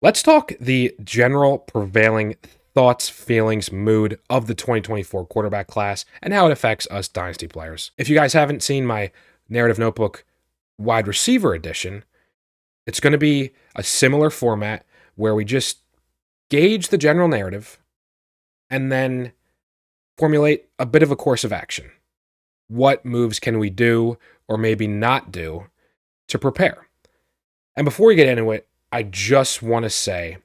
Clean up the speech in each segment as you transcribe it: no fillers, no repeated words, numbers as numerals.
Let's talk the general prevailing thoughts, feelings, mood of the 2024 quarterback class and how it affects us Dynasty players. If you guys haven't seen my narrative notebook wide receiver edition, it's going to be a similar format where we just gauge the general narrative and then formulate a bit of a course of action. What moves can we do or maybe not do to prepare? And before we get into it, I just want to say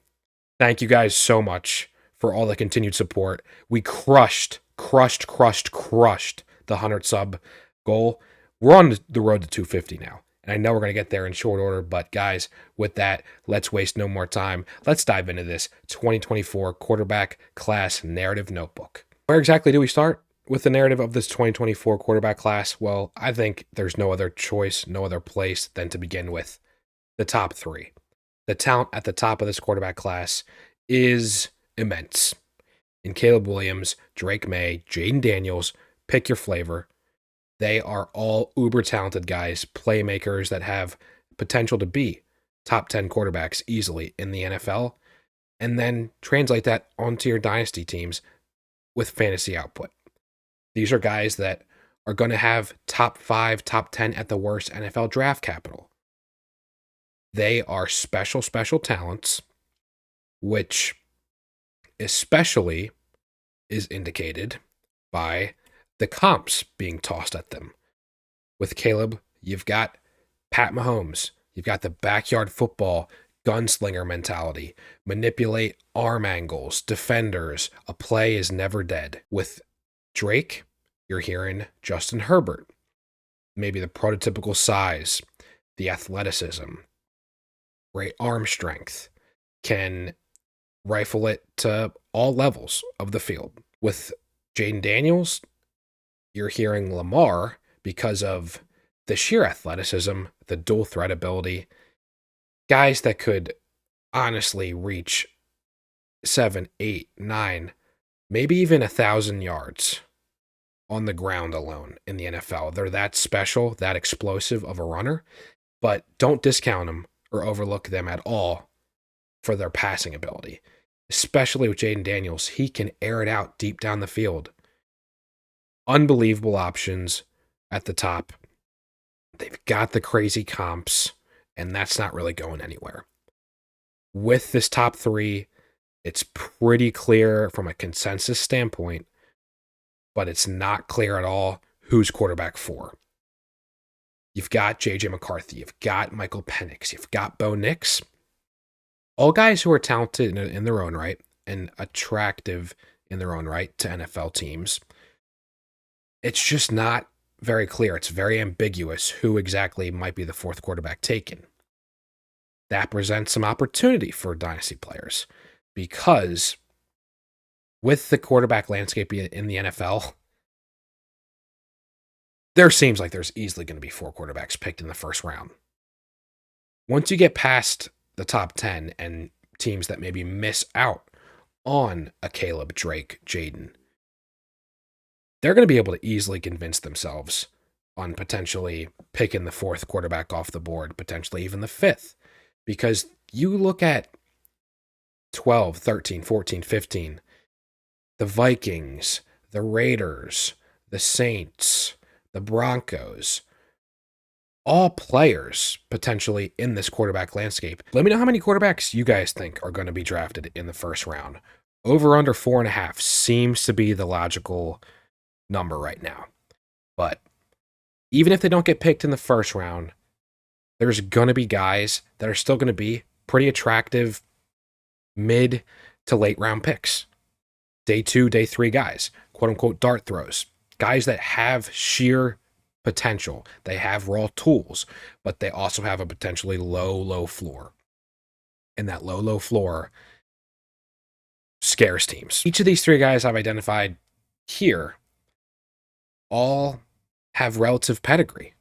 thank you guys so much for all the continued support. We crushed the 100 sub goal. We're on the road to 250 now. And I know we're going to get there in short order, but guys, with that, let's waste no more time. Let's dive into this 2024 quarterback class narrative notebook. Where exactly do we start with the narrative of this 2024 quarterback class? Well, I think there's no other choice, no other place than to begin with the top three. The talent at the top of this quarterback class is immense. In Caleb Williams, Drake Maye, Jayden Daniels, pick your flavor. They are all uber talented guys, playmakers that have potential to be top 10 quarterbacks easily in the NFL, and then translate that onto your dynasty teams with fantasy output. These are guys that are going to have top 5, top 10 at the worst NFL draft capital. They are special talents, which especially is indicated by the comps being tossed at them. With Caleb, you've got Pat Mahomes. You've got the backyard football gunslinger mentality. Manipulate arm angles, defenders. A play is never dead. With Drake, you're hearing Justin Herbert. Maybe the prototypical size, the athleticism, great arm strength, can rifle it to all levels of the field. With Jayden Daniels, you're hearing Lamar because of the sheer athleticism, the dual threat ability, guys that could honestly reach 7, 8, 9, maybe even 1,000 yards on the ground alone in the NFL. They're that special, that explosive of a runner, but don't discount them or overlook them at all for their passing ability. Especially with Jayden Daniels, he can air it out deep down the field. Unbelievable options at the top. They've got the crazy comps, and that's not really going anywhere. With this top three, it's pretty clear from a consensus standpoint, but it's not clear at all who's quarterback 4. You've got J.J. McCarthy. You've got Michael Penix. You've got Bo Nix. All guys who are talented in their own right and attractive in their own right to NFL teams. It's just not very clear. It's very ambiguous who exactly might be the 4th quarterback taken. That presents some opportunity for dynasty players because with the quarterback landscape in the NFL, there seems like there's easily going to be 4 quarterbacks picked in the first round. Once you get past the top 10 and teams that maybe miss out on a Caleb, Drake, Jayden, they're going to be able to easily convince themselves on potentially picking the 4th quarterback off the board, potentially even the 5th, because you look at 12, 13, 14, 15, the Vikings, the Raiders, the Saints, the Broncos, all players potentially in this quarterback landscape. Let me know how many quarterbacks you guys think are going to be drafted in the first round. Over under 4.5 seems to be the logical number right now. But even if they don't get picked in the first round, there's going to be guys that are still going to be pretty attractive mid to late round picks. Day 2, day 3 guys, quote unquote dart throws, guys that have sheer potential. They have raw tools, but they also have a potentially low floor. And that low floor scares teams. Each of these 3 guys I've identified here all have relative pedigree.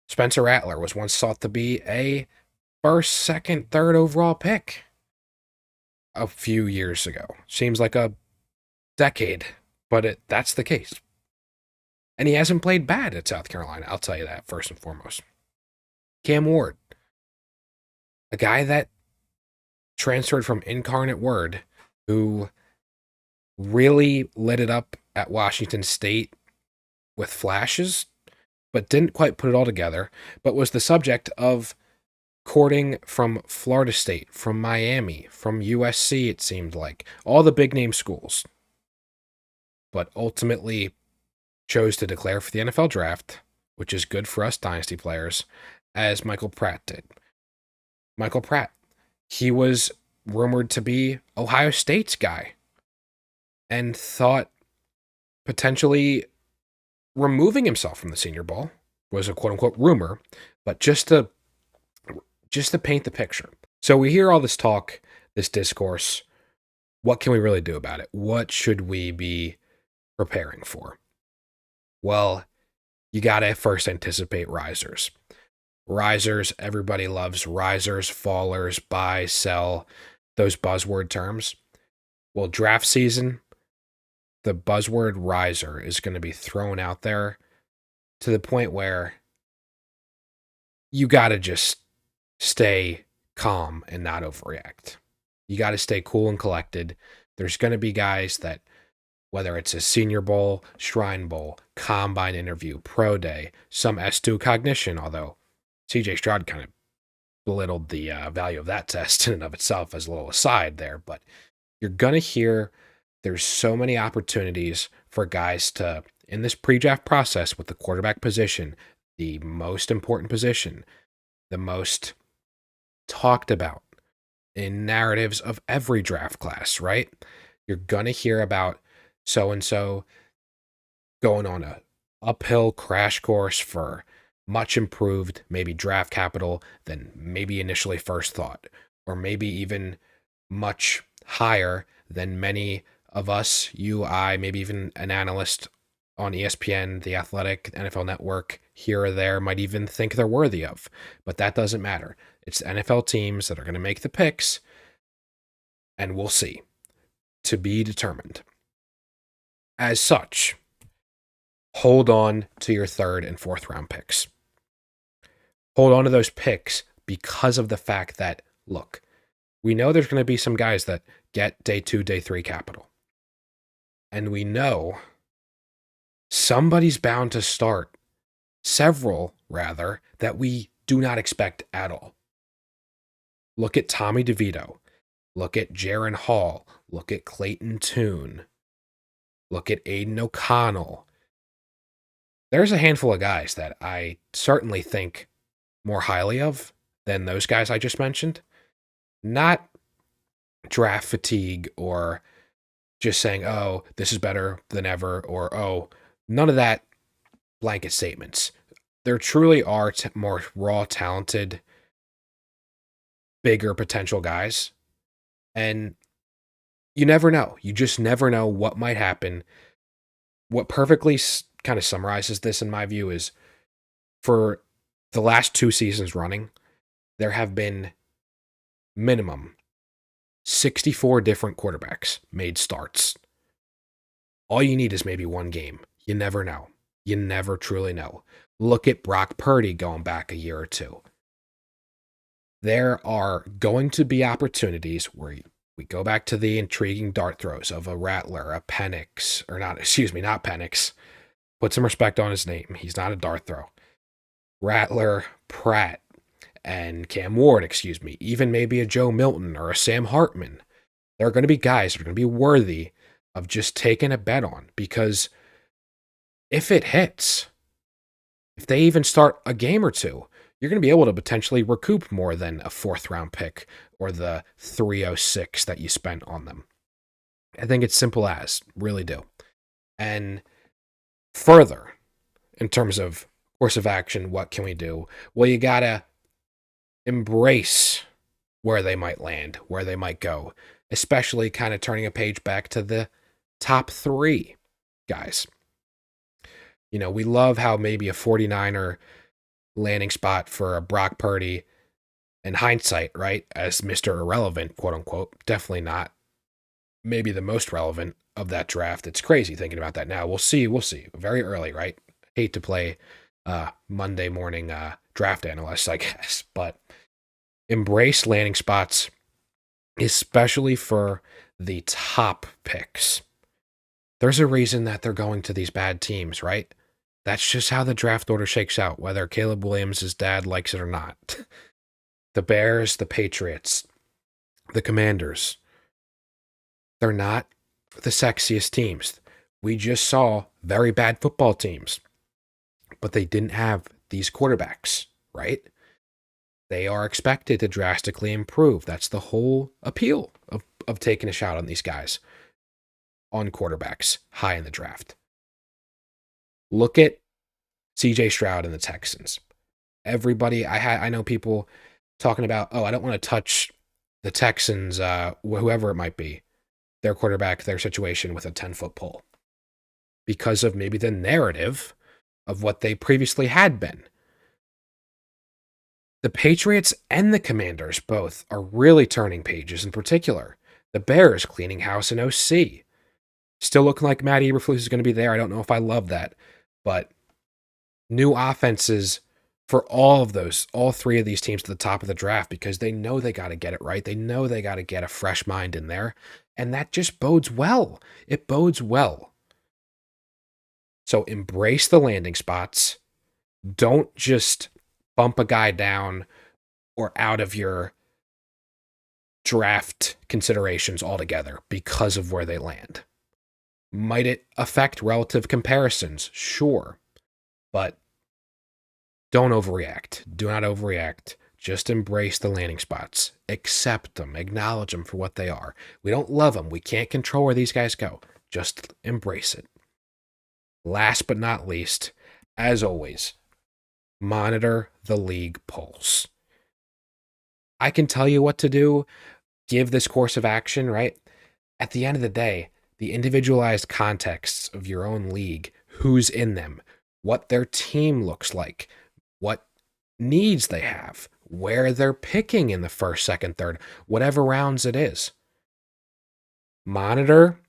Spencer Rattler was once thought to be a first, second, third overall pick a few years ago. Seems like a decade, but that's the case. And he hasn't played bad at South Carolina, I'll tell you that first and foremost. Cam Ward, a guy that transferred from Incarnate Word, who really lit it up at Washington State with flashes, but didn't quite put it all together, but was the subject of courting from Florida State, from Miami, from USC, it seemed like, all the big name schools, but ultimately chose to declare for the NFL draft, which is good for us Dynasty players, as Michael Pratt did. Michael Pratt, he was rumored to be Ohio State's guy and thought potentially removing himself from the Senior Bowl was a quote-unquote rumor, but just to paint the picture. So we hear all this talk, this discourse. What can we really do about it? What should we be preparing for? Well, you got to first anticipate risers. Risers, everybody loves risers, fallers, buy, sell, those buzzword terms. Well, draft season, the buzzword riser is going to be thrown out there to the point where you got to just stay calm and not overreact. You got to stay cool and collected. There's going to be guys that, whether it's a Senior Bowl, Shrine Bowl, Combine interview, Pro Day, some S2 cognition, although CJ Stroud kind of belittled the value of that test in and of itself as a little aside there, but you're going to hear there's so many opportunities for guys to, in this pre-draft process with the quarterback position, the most important position, the most talked about in narratives of every draft class, right? You're going to hear about so-and-so going on a uphill crash course for much improved, maybe draft capital than maybe initially first thought, or maybe even much higher than many of us, you, I, maybe even an analyst on ESPN, The Athletic, NFL Network, here or there might even think they're worthy of. But that doesn't matter. It's NFL teams that are going to make the picks, and we'll see. To be determined. As such, hold on to your third and fourth round picks. Hold on to those picks because of the fact that, look, we know there's going to be some guys that get day 2, day 3 capital. And we know somebody's bound to start, several rather, that we do not expect at all. Look at Tommy DeVito. Look at Jaron Hall. Look at Clayton Tune. Look at Aiden O'Connell. There's a handful of guys that I certainly think more highly of than those guys I just mentioned. Not draft fatigue or just saying, oh, this is better than ever, or oh, none of that blanket statements. There truly are more raw, talented, bigger potential guys. And you never know. You just never know what might happen. What perfectly kind of summarizes this, in my view, is for the last 2 seasons running, there have been minimum 64 different quarterbacks made starts. All you need is maybe one game. You never know. You never truly know. Look at Brock Purdy going back a year or two. There are going to be opportunities where we go back to the intriguing dart throws of a Rattler, a Penix, or not Penix. Put some respect on his name. He's not a dart throw. Rattler, Pratt, and Cam Ward, even maybe a Joe Milton or a Sam Hartman. There are going to be guys that are going to be worthy of just taking a bet on, because if it hits, if they even start a game or two, you're going to be able to potentially recoup more than a 4th round pick or the 306 that you spent on them. I think it's simple as, really do. And further, in terms of course of action, what can we do? Well, you got to embrace where they might land, where they might go, especially kind of turning a page back to the top 3 guys. You know, we love how maybe a 49er landing spot for a Brock Purdy, in hindsight, right, as Mr. Irrelevant, quote unquote, definitely not maybe the most relevant of that draft. It's crazy thinking about that now. We'll see. Very early, right? Hate to play Monday morning draft analyst, I guess, but embrace landing spots especially for the top picks. There's a reason that they're going to these bad teams, right? That's just how the draft order shakes out, whether Caleb Williams' dad likes it or not. The Bears, the Patriots, the Commanders, they're not the sexiest teams. We just saw very bad football teams, but they didn't have these quarterbacks, right? They are expected to drastically improve. That's the whole appeal of taking a shot on these guys, on quarterbacks high in the draft. Look at CJ Stroud and the Texans. Everybody, I know people talking about, oh, I don't want to touch the Texans, whoever it might be, their quarterback, their situation with a 10-foot pole, because of maybe the narrative of what they previously had been. The Patriots and the Commanders both are really turning pages. In particular, the Bears cleaning house in OC. Still looking like Matt Eberflus is going to be there. I don't know if I love that, but new offenses for all three of these teams to the top of the draft, because they know they got to get it right. They know they got to get a fresh mind in there, and that just bodes well. It bodes well. So embrace the landing spots. Don't just bump a guy down or out of your draft considerations altogether because of where they land. Might it affect relative comparisons? Sure. But don't overreact. Do not overreact. Just embrace the landing spots. Accept them. Acknowledge them for what they are. We don't love them. We can't control where these guys go. Just embrace it. Last but not least, as always, monitor the league pulse. I can tell you what to do, give this course of action, right? At the end of the day, the individualized contexts of your own league, who's in them, what their team looks like, what needs they have, where they're picking in the first, second, third, whatever rounds it is. Monitor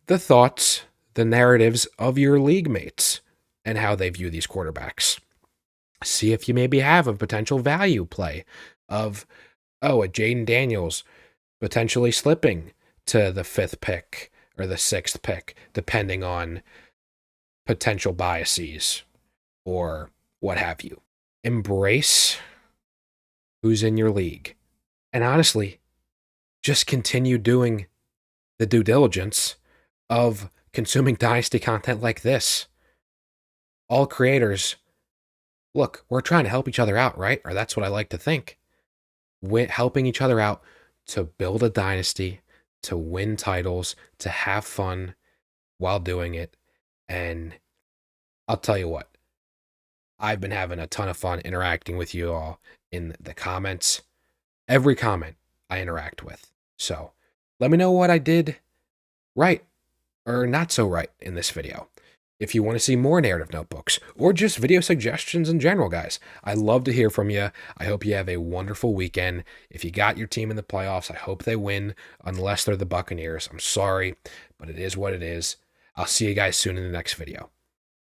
the thoughts, the narratives of your league mates and how they view these quarterbacks. See if you maybe have a potential value play of, a Jayden Daniels potentially slipping to the 5th pick or the 6th pick, depending on potential biases or what have you. Embrace who's in your league. And honestly, just continue doing the due diligence of consuming Dynasty content like this. All creators, look, we're trying to help each other out, right? Or that's what I like to think. Helping each other out to build a dynasty, to win titles, to have fun while doing it. And I'll tell you what, I've been having a ton of fun interacting with you all in the comments. Every comment I interact with. So let me know what I did right or not so right in this video. If you want to see more narrative notebooks or just video suggestions in general, guys, I'd love to hear from you. I hope you have a wonderful weekend. If you got your team in the playoffs, I hope they win, unless they're the Buccaneers. I'm sorry, but it is what it is. I'll see you guys soon in the next video.